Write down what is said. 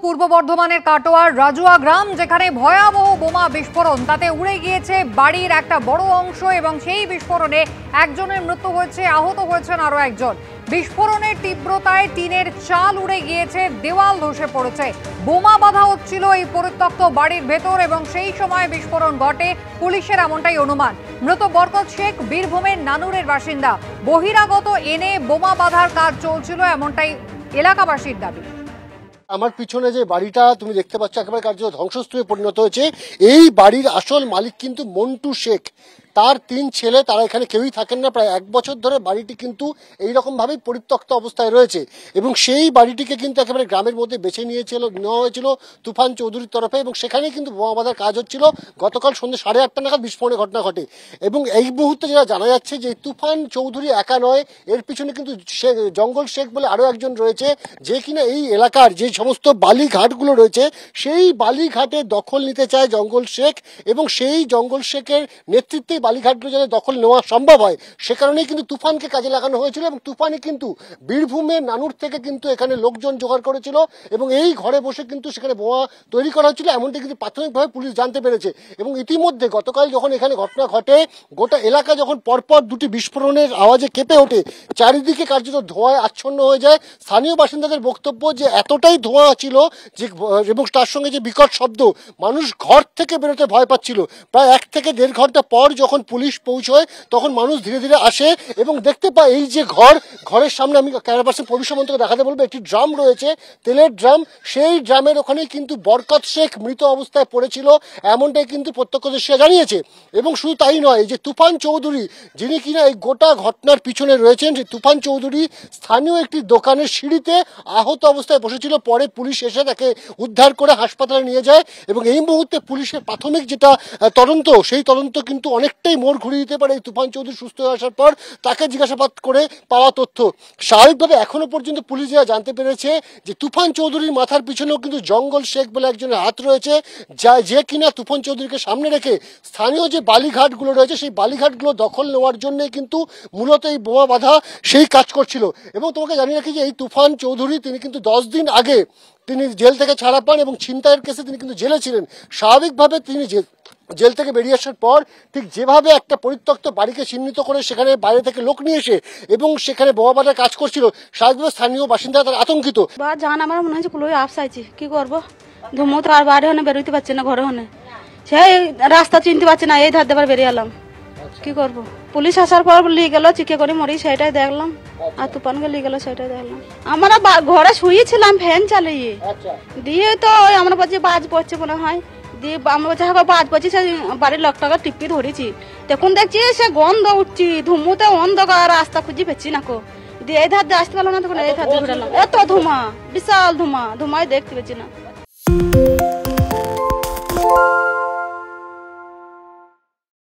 পূর্ব বর্ধমানের কাটোয়ার রাজুয়া গ্রাম, যেখানে ভয়াবহ বোমা বিস্ফোরণ, তাতে উড়ে গিয়েছে বাড়ির একটা বড় অংশ এবং সেই বিস্ফোরণে একজনের মৃত্যু হয়েছে, আহত হয়েছেন আরো একজন। বিস্ফোরণের তীব্রতায় টিনের চাল উড়ে গিয়েছে, দেওয়াল ধসে পড়েছে। বোমা বাঁধা হচ্ছিল এই পরিত্যক্ত বাড়ির ভেতর এবং সেই সময় বিস্ফোরণ ঘটে, পুলিশের এমনটাই অনুমান। মৃত বরকত শেখ বীরভূমের নানুরের বাসিন্দা। বহিরাগত এনে বোমা বাঁধার কাজ চলছিল, এমনটাই এলাকাবাসীর দাবি। আমার পিছনে যে বাড়িটা তুমি দেখতে পাচ্ছ একেবারে কার্যত ধ্বংসস্তূপে পরিণত হয়েছে। এই বাড়ির আসল মালিক কিন্তু মন্টু শেখ, তার 3 ছেলে, তারা এখানে কেউই থাকেন না। প্রায় 1 বছর ধরে বাড়িটি কিন্তু এইরকম ভাবেই পরিত্যক্ত অবস্থায় রয়েছে এবং সেই বাড়িটিকে কিন্তু একেবারে গ্রামের মধ্যে বেছে নেওয়া হয়েছিল তুফান চৌধুরীর তরফে এবং সেখানেই কিন্তু বোমা বাঁধার কাজ হচ্ছিল। গতকাল সন্ধ্যে 8:30 নাগাদ বিস্ফোরণের ঘটনা ঘটে এবং এই মুহূর্তে যেটা জানা যাচ্ছে যে তুফান চৌধুরী একা নয়, এর পিছনে কিন্তু জঙ্গল শেখ বলে আরো একজন রয়েছে, যে কিনা এই এলাকার যে সমস্ত বালিঘাটগুলো রয়েছে সেই বালিঘাটে দখল নিতে চায় জঙ্গল শেখ এবং সেই জঙ্গল শেখের নেতৃত্বে বালিঘাটগুলো যাতে দখল নেওয়া সম্ভব হয় সে কারণেই কিন্তু তুফানকে কাজে লাগানো হয়েছিল এবং তুফানে কিন্তু বীরভূমের নানুর থেকে কিন্তু এখানে লোকজন জোগাড় করেছিল এবং এই ঘরে বসে কিন্তু সেখানে বোমা তৈরি করা হচ্ছিল, এমনটি কিন্তু প্রাথমিকভাবে পুলিশ জানতে পেরেছে। এবং ইতিমধ্যে গতকাল যখন এখানে ঘটনা ঘটে, গোটা এলাকা যখন পরপর 2টি বিস্ফোরণের আওয়াজে কেঁপে ওঠে, চারিদিকে কার্যত ধোঁয়ায় আচ্ছন্ন হয়ে যায়। স্থানীয় বাসিন্দাদের বক্তব্য যে এতটাই ধোঁয়া ছিল যে এবং তার সঙ্গে যে বিকট শব্দ, মানুষ ঘর থেকে বেরোতে ভয় পাচ্ছিল। প্রায় 1 থেকে 1.5 ঘন্টা পর যখন পুলিশ পৌঁছয় তখন মানুষ ধীরে ধীরে আসে এবং দেখতে পায় এই যে ঘরের সামনে, আমি ক্যামেরা পার্সন প্রবীর সামন্তকে দেখাতে বলবো, একটি ড্রাম রয়েছে, তেলের ড্রাম। সেই ড্রামের ওখানেই কিন্তু বরকত শেখ মৃত অবস্থায় পড়েছিল, এমনটাই কিন্তু প্রত্যক্ষদর্শীরা জানিয়েছে। এবং শুধু তাই নয়, যে তুফান চৌধুরী যিনি কিনা এই গোটা ঘটনার পিছনে রয়েছেন, যে তুফান চৌধুরী স্থানীয় একটি দোকানের সিঁড়িতে আহত অবস্থায় বসেছিল। পরে পুলিশ এসে তাকে উদ্ধার করে হাসপাতালে নিয়ে যায় এবং এই মুহূর্তে পুলিশের প্রাথমিক যেটা তদন্ত, সেই তদন্ত কিন্তু অনেকটাই মোড় ঘুরিয়ে দিতে পারে এই তুফান চৌধুরী সুস্থ হয়ে আসার পর তাকে জিজ্ঞাসাবাদ করে পাওয়া তথ্য। স্বাভাবিকভাবে এখনো পর্যন্ত পুলিশ যারা জানতে পেরেছে যে তুফান চৌধুরীর মাথার পিছনেও কিন্তু জঙ্গল শেখ বলে একজনের হাত রয়েছে, যে কিনা তুফান চৌধুরীকে সামনে রেখে স্থানীয় যে বালিঘাটগুলো রয়েছে সেই বালিঘাটগুলো দখল নেওয়ার জন্য কিন্তু মূলত এই বোমা বাঁধা সেই কাজ করছিল। এবং তোমাকে জানিয়ে রাখি যে এই তুফান চৌধুরী তিনি কিন্তু 10 দিন আগে তিনি জেল থেকে ছাড়া পান এবং ছিনতাইয়ের কেসে তিনি কিন্তু জেলে ছিলেন। স্বাভাবিকভাবে তিনি জেল থেকে বেরিয়ে আসার পর ঠিক যেভাবে একটা পরিত্যক্ত বাড়িকে চিহ্নিত করে সেখানে বাইরে থেকে লোক নিয়ে এসে এবং সেখানে বোমা বাঁধার কাজ করছিল, স্বাভাবিকভাবে স্থানীয় বাসিন্দারা তারা আতঙ্কিত। জান আমার মনে হচ্ছে কুলোই আফসাইছি, কি করবো, ধুমো তো আর বাইরে হনে বেরোতে পারছি না, ঘরে হনে সেই রাস্তা চিনতে পারছি না, এই ধার দেবার বেরিয়ে এলাম, কি করবো। পুলিশ আসার পর নিয়ে গেল, চিকে করে মরি সেটাই দেখলাম, আর তুফানকে নিয়ে গেল সেটাই দেখলাম। আমরা ঘরে শুয়েছিলাম ফ্যান চালিয়ে, দিয়ে তো আমরা বলছি বাজ পড়ছে মনে হয়, দিয়ে আমরা বলছি হ্যাঁ বাজ পড়ছি, সে বাড়ির লোকটাকে টিপি ধরেছি, তখন দেখছি সে গন্ধ উঠছি, ধুমুতে অন্ধকার, রাস্তা খুঁজি পেছি না কো, দিয়ে এই ধার দিয়ে আসতে পারলাম না, তখন এই ধার দিয়ে ঘুরালাম, এত ধুমা, বিশাল ধুমায় দেখতে পেছি না।